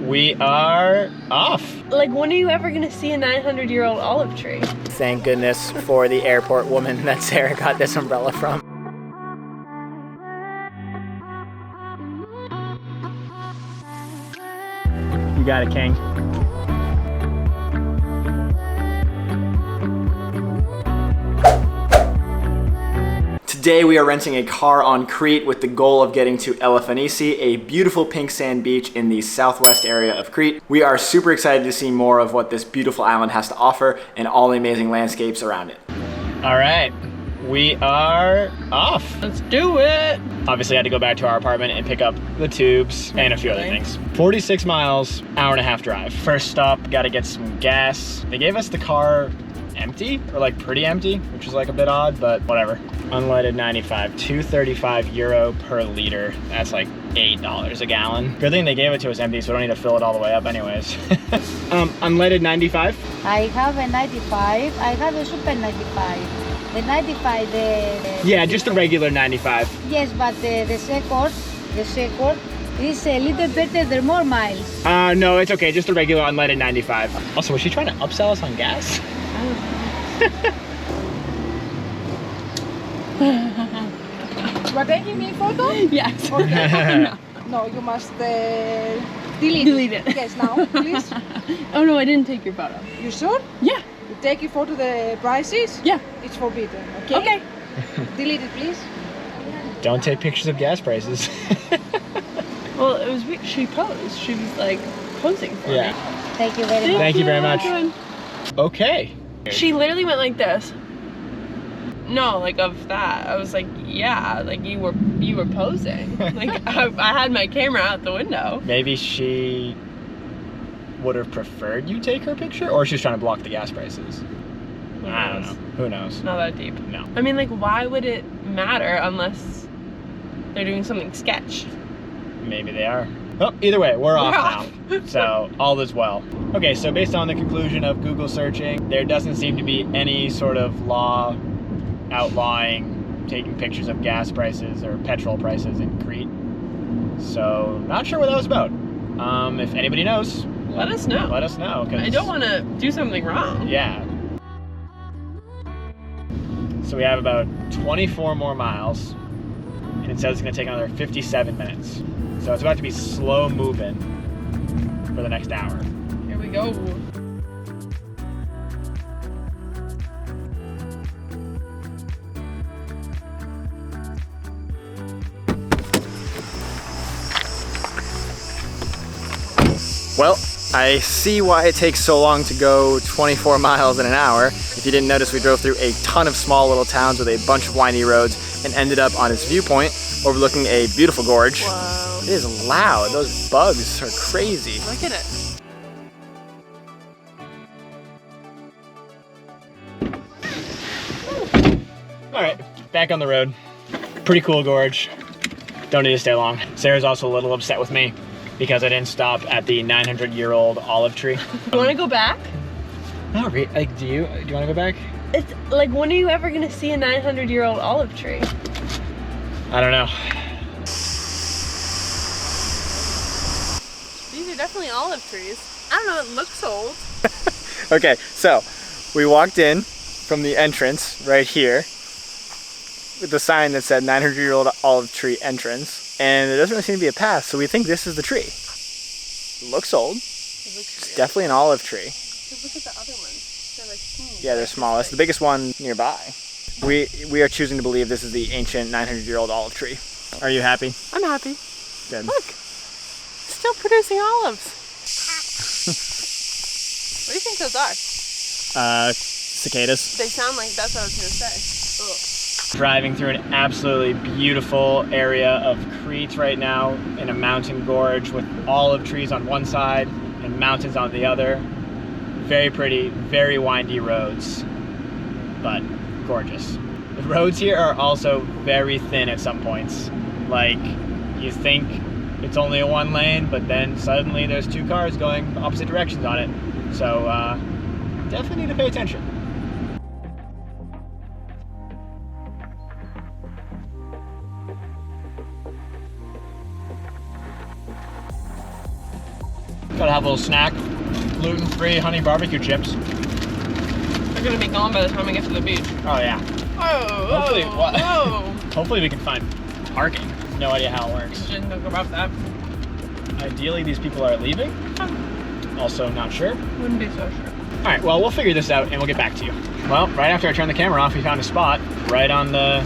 we are off. Like, when are you ever gonna see a 900-year-old olive tree? Thank goodness for the airport woman that Sarah got this umbrella from. You got it, King. Today we are renting a car on Crete with the goal of getting to Elafonisi, a beautiful pink sand beach in the southwest area of Crete. We are super excited to see more of what this beautiful island has to offer and all the amazing landscapes around it. All right, we are off. Let's do it. Obviously I had to go back to our apartment and pick up the tubes and a few other things. 46 miles, hour-and-a-half drive. First stop, gotta get some gas. They gave us the car empty, or like pretty empty, which is like a bit odd, but whatever. Unleaded 95, 235 euro per liter. That's like $8 a gallon. Good thing they gave it to us empty, so we don't need to fill it all the way up anyways. Unleaded 95. I have a 95. I have a super 95. The 95, Yeah, just the regular 95. yes, but the second is a little better. There are more miles. No, it's okay, just the regular unleaded 95. Also, was she trying to upsell us on gas? You are taking me photo? Yes. Okay. No, you must delete it. Yes, now, please. Oh no, I didn't take your photo. You sure? Yeah. You take your photo the prices? Yeah. It's forbidden, okay? Okay. Delete it, please. Don't take pictures of gas prices. Well, it was weird. She posed. She was like posing for Yeah. me. Thank you very much. Thank you very much. Okay. She literally went like this. No, like of that. I was like, yeah, like you were posing. Like I had my camera out the window. Maybe she would have preferred you take her picture, or she's trying to block the gas prices. I don't know. Who knows? Not that deep. No. I mean, like, why would it matter unless they're doing something sketch? Maybe they are. Oh, either way, we're off now. So all is well. Okay, so based on the conclusion of Google searching, there doesn't seem to be any sort of law outlawing taking pictures of gas prices or petrol prices in Crete. So not sure what that was about. If anybody knows, Let us know. let us know. 'Cause I don't want to do something wrong. yeah. So we have about 24 more miles, and it says it's gonna take another 57 minutes. So it's about to be slow moving for the next hour. Here we go. Well, I see why it takes so long to go 24 miles in an hour. If you didn't notice, we drove through a ton of small little towns with a bunch of windy roads and ended up on this viewpoint overlooking a beautiful gorge. Whoa. It is loud. Those bugs are crazy. Look at it. All right, back on the road. Pretty cool gorge. Don't need to stay long. Sarah's also a little upset with me because I didn't stop at the 900-year-old olive tree. You want to go back? Not really. Like, do you want to go back? It's like, when are you ever gonna see a 900-year-old olive tree? I don't know. These are definitely olive trees. I don't know, it looks old. Okay, so we walked in from the entrance right here with the sign that said 900-year-old olive tree entrance, and there doesn't really seem to be a path, so we think this is the tree. Looks old. It's definitely an olive tree. Look at the other ones. They're like small. Yeah, they're small. It's the biggest one nearby. We are choosing to believe this is the ancient 900-year-old olive tree. Are you happy? I'm happy. Good. Look, still producing olives. What do you think those are? Cicadas. They sound like that's what I was gonna say. Ugh. Driving through an absolutely beautiful area of Crete right now in a mountain gorge with olive trees on one side and mountains on the other. Very pretty, very windy roads, but gorgeous. The roads here are also very thin at some points. Like, you think it's only a one lane, but then suddenly there's two cars going opposite directions on it. So definitely need to pay attention. Gotta have a little snack. Gluten-free honey barbecue chips. They're gonna be gone by the time we get to the beach. Oh yeah. Hopefully, Whoa. hopefully we can find parking. No idea how it works. Didn't think about that. Ideally, these people are leaving. Also not sure. Wouldn't be so sure. All right, well, we'll figure this out and we'll get back to you. Well, right after I turned the camera off, we found a spot right on the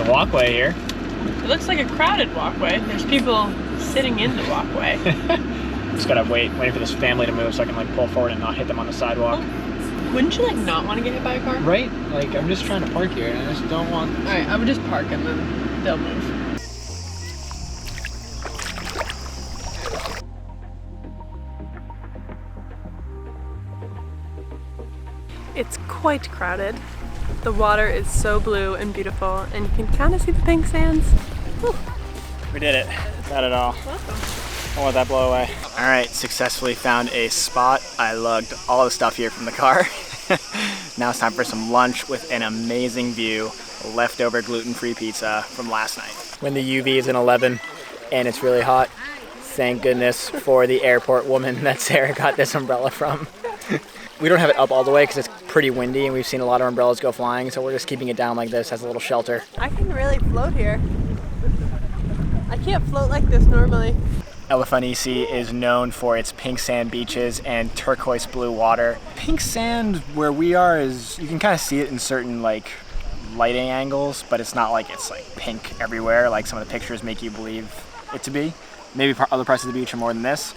walkway here. It looks like a crowded walkway. There's people sitting in the walkway. Just gotta waiting for this family to move so I can like pull forward and not hit them on the sidewalk. Wouldn't you like not want to get hit by a car? Right? Like, I'm just trying to park here and I just don't want... All right, I would just park and then they'll move. It's quite crowded. The water is so blue and beautiful, and you can kind of see the pink sands. Whew. We did it. Got it all. Welcome. Don't let that blow away. All right, successfully found a spot. I lugged all the stuff here from the car. Now it's time for some lunch with an amazing view. Leftover gluten-free pizza from last night. When the UV is an 11 and it's really hot, thank goodness for the airport woman that Sarah got this umbrella from. We don't have it up all the way because it's pretty windy and we've seen a lot of umbrellas go flying, so we're just keeping it down like this as a little shelter. I can really float here. I can't float like this normally. Elafonisi is known for its pink sand beaches and turquoise blue water. Pink sand where we are is, you can kind of see it in certain like lighting angles, but it's not like it's like pink everywhere like some of the pictures make you believe it to be. Maybe other parts of the beach are more than this.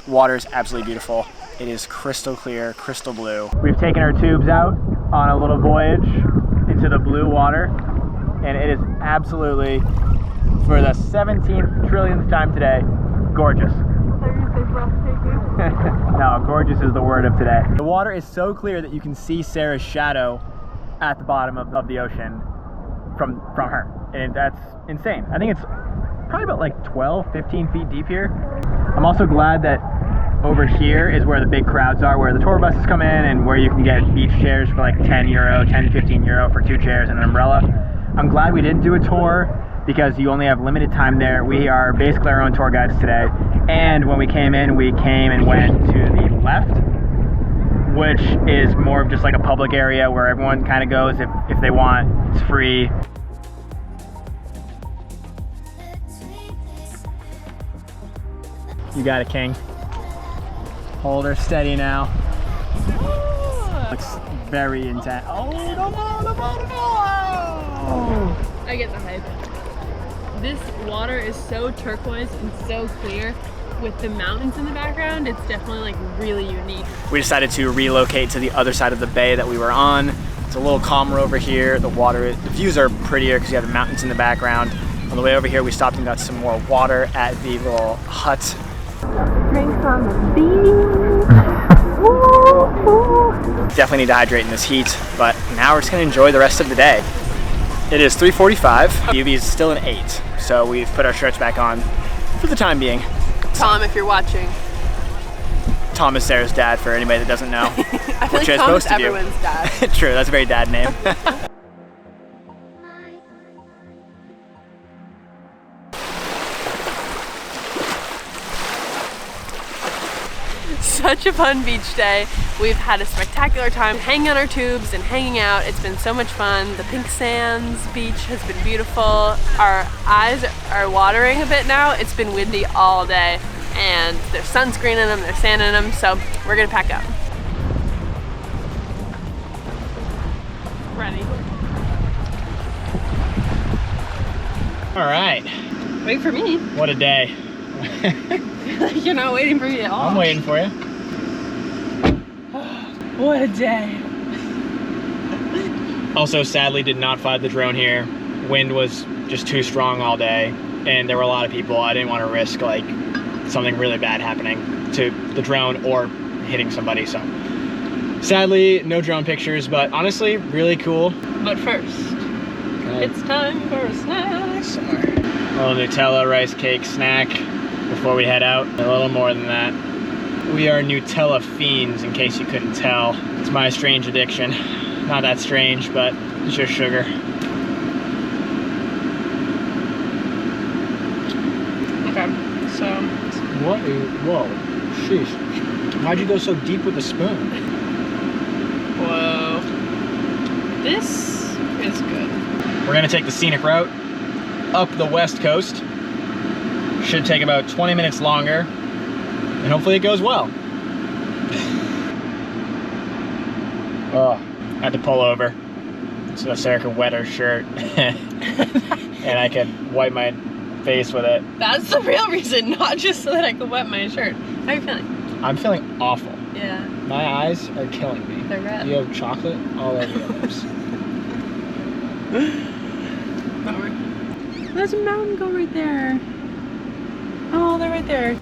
Water is absolutely beautiful. It is crystal clear, crystal blue. We've taken our tubes out on a little voyage into the blue water, and it is absolutely, for the 17th trillionth time today, gorgeous. No, gorgeous is the word of today. The water is so clear that you can see Sarah's shadow at the bottom of the ocean from her, and that's insane. I think it's probably about like 12, 15 feet deep here. I'm also glad that over here is where the big crowds are, where the tour buses come in and where you can get beach chairs for like 10 euro, 10, 15 euro for 2 chairs and an umbrella. I'm glad we didn't do a tour because you only have limited time there. We are basically our own tour guides today. And when we came in, we came and went to the left, which is more of just like a public area where everyone kind of goes if they want. It's free. You got it, King. Hold her steady now. Looks very intense. Oh, no. I get the hype. This water is so turquoise and so clear. With the mountains in the background, it's definitely like really unique. We decided to relocate to the other side of the bay that we were on. It's a little calmer over here. The views are prettier because you have the mountains in the background. On the way over here, we stopped and got some more water at the little hut. Drinks on the beach. Definitely need to hydrate in this heat, but now we're just gonna enjoy the rest of the day. It is 3:45. UV is still an 8, so we've put our shirts back on for the time being. Tom, if you're watching. Tom is Sarah's dad, for anybody that doesn't know. I feel like Tom is everyone's dad. True, that's a very dad name. Such a fun beach day. We've had a spectacular time hanging on our tubes and hanging out. It's been so much fun. The pink sands beach has been beautiful. Our eyes are watering a bit now. It's been windy all day and there's sunscreen in them, there's sand in them, so we're gonna pack up. Ready. All right. Wait for me. What a day. You're not waiting for me at all. I'm waiting for you. What a day. Also, sadly, did not fly the drone here. Wind was just too strong all day, and there were a lot of people. I didn't want to risk like something really bad happening to the drone or hitting somebody. So, sadly, no drone pictures, but honestly, really cool. But first, it's time for a snack. A little Nutella rice cake snack before we head out. A little more than that. We are Nutella fiends, in case you couldn't tell. It's my strange addiction. Not that strange, but it's just sugar. Okay, so What whoa, sheesh. Why'd you go so deep with the spoon? Whoa. This is good. We're gonna take the scenic route up the west coast. Should take about 20 minutes longer, and hopefully it goes well. Oh, I had to pull over so Sarah could wet her shirt and I could wipe my face with it. That's the real reason, not just so that I could wet my shirt. How are you feeling? I'm feeling awful. Yeah. My eyes are killing me. They're red. You have chocolate all over your lips. There's a mountain goat right there. Oh, they're right there.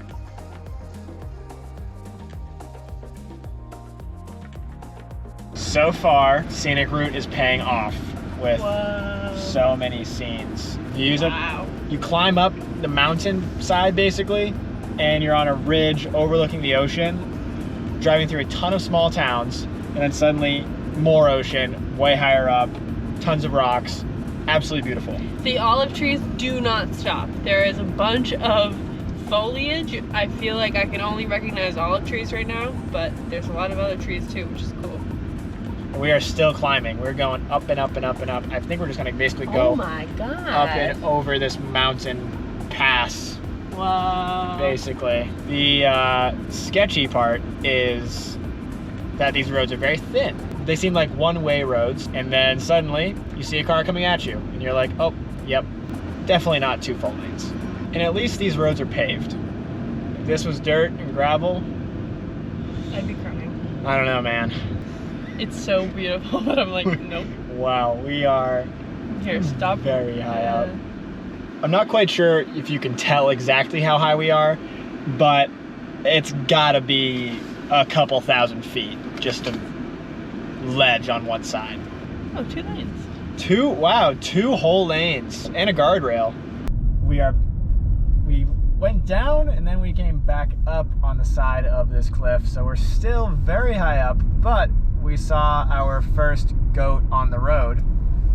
So far, scenic route is paying off with Whoa. so many scenes. You use Wow. you climb up the mountain side basically, and you're on a ridge overlooking the ocean, driving through a ton of small towns, and then suddenly more ocean, way higher up, tons of rocks, absolutely beautiful. The olive trees do not stop. There is a bunch of foliage. I feel like I can only recognize olive trees right now, but there's a lot of other trees too, which is cool. We are still climbing. We're going up and up and up and up. I think we're just gonna basically go Oh my god. up and over this mountain pass, Whoa. basically. The sketchy part is that these roads are very thin. They seem like one-way roads, and then suddenly you see a car coming at you, and you're like, oh, yep, definitely not 2 full lanes. And at least these roads are paved. If this was dirt and gravel, I'd be crying. I don't know, man. It's so beautiful, but I'm like, nope. Wow, we are Here, stop. very high up. I'm not quite sure if you can tell exactly how high we are, but it's gotta be a couple thousand feet, just a ledge on one side. Oh, 2 lanes. 2 whole lanes and a guardrail. We went down and then we came back up on the side of this cliff, so we're still very high up, but we saw our first goat on the road,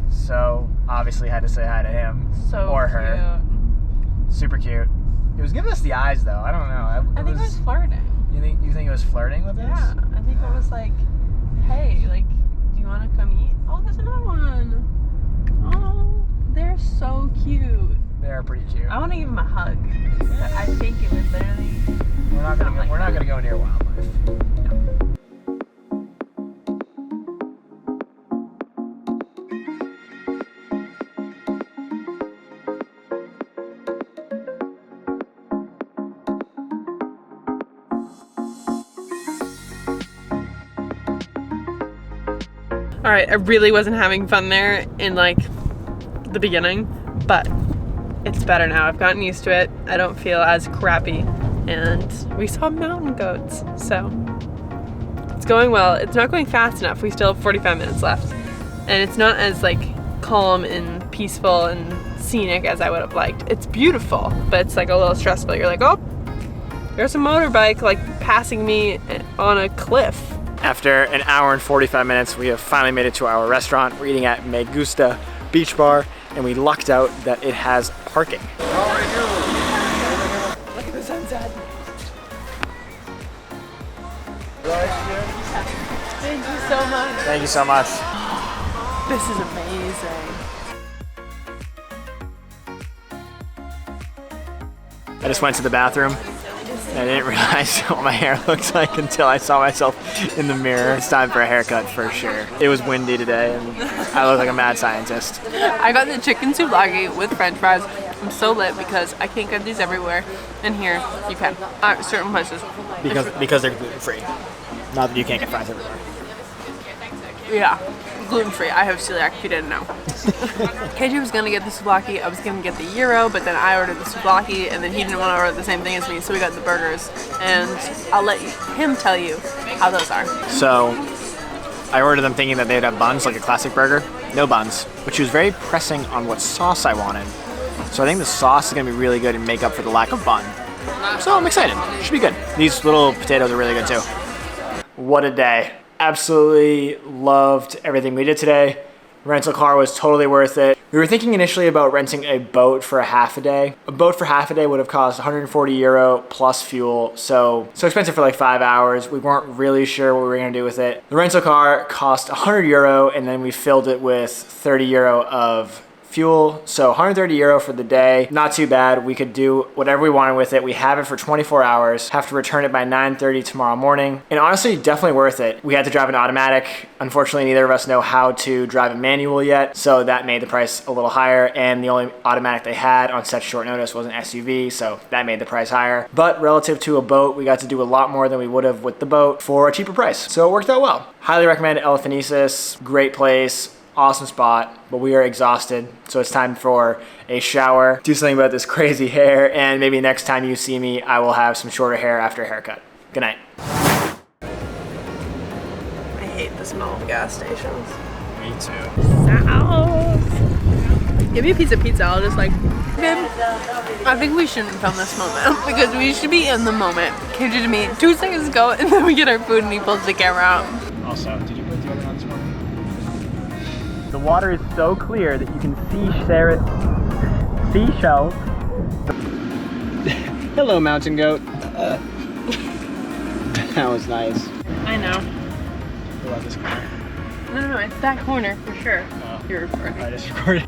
so obviously had to say hi to him So or her. cute. Super cute. It was giving us the eyes though. I don't know. I think it was flirting. You think it was flirting with us? Yeah, I think it was like, hey, like, do you want to come eat? Oh, there's another one. Oh, they're so cute. They're pretty cute. I want to give them a hug. But I think it would literally. We're not gonna go near wildlife. All right, I really wasn't having fun there in like the beginning, but it's better now. I've gotten used to it. I don't feel as crappy, and we saw mountain goats, so it's going well. It's not going fast enough. We still have 45 minutes left, and it's not as like calm and peaceful and scenic as I would have liked. It's beautiful, but it's like a little stressful. You're like, oh, there's a motorbike like passing me on a cliff. After an hour and 45 minutes, we have finally made it to our restaurant. We're eating at Me Gusta Beach Bar, and we lucked out that it has parking. Look at the sunset. Thank you so much. Thank you so much. This is amazing. I just went to the bathroom. I didn't realize what my hair looked like until I saw myself in the mirror. It's time for a haircut for sure. It was windy today and I look like a mad scientist. I got the chicken souvlaki with french fries. I'm so lit because I can't get these everywhere. And here, you can. At certain places. Because they're gluten-free. Not that you can't get fries everywhere. Yeah, gluten-free. I have celiac if you didn't know. KJ was gonna get the souvlaki, I was gonna get the gyro, but then I ordered the souvlaki and then he didn't want to order the same thing as me, so we got the burgers. And I'll let him tell you how those are. So, I ordered them thinking that they'd have buns like a classic burger. No buns, but she was very pressing on what sauce I wanted. So I think the sauce is gonna be really good and make up for the lack of bun. So I'm excited, should be good. These little potatoes are really good too. What a day. Absolutely loved everything we did today. Rental car was totally worth it. We were thinking initially about renting a boat for a half a day. A boat for half a day would have cost 140 euro plus fuel, so expensive for like 5 hours. We weren't really sure what we were gonna do with it. The rental car cost 100 euro and then we filled it with 30 euro of fuel, so 130 euro for the day. Not too bad. We could do whatever we wanted with it. We have it for 24 hours, have to return it by 9:30 tomorrow morning, and honestly definitely worth it. We had to drive an automatic. Unfortunately, neither of us know how to drive a manual yet, so that made the price a little higher, and the only automatic they had on such short notice was an SUV, so that made the price higher. But relative to a boat, we got to do a lot more than we would have with the boat for a cheaper price, so it worked out well. Highly recommend Elafonisi. Great place. Awesome spot, but we are exhausted, so it's time for a shower, do something about this crazy hair, and maybe next time you see me, I will have some shorter hair after a haircut. Good night. I hate the smell of gas stations. Me too. Give me a piece of pizza, I'll just like, babe, I think we shouldn't film this moment because we should be in the moment. Came to me 2 seconds ago and then we get our food and he pulls the camera out. Also, did you put deodorant on this morning? The water is so clear that you can see seashells. Hello, mountain goat. That was nice. I know. I love this corner. No, it's that corner for sure. Oh. You're recording. I just recorded.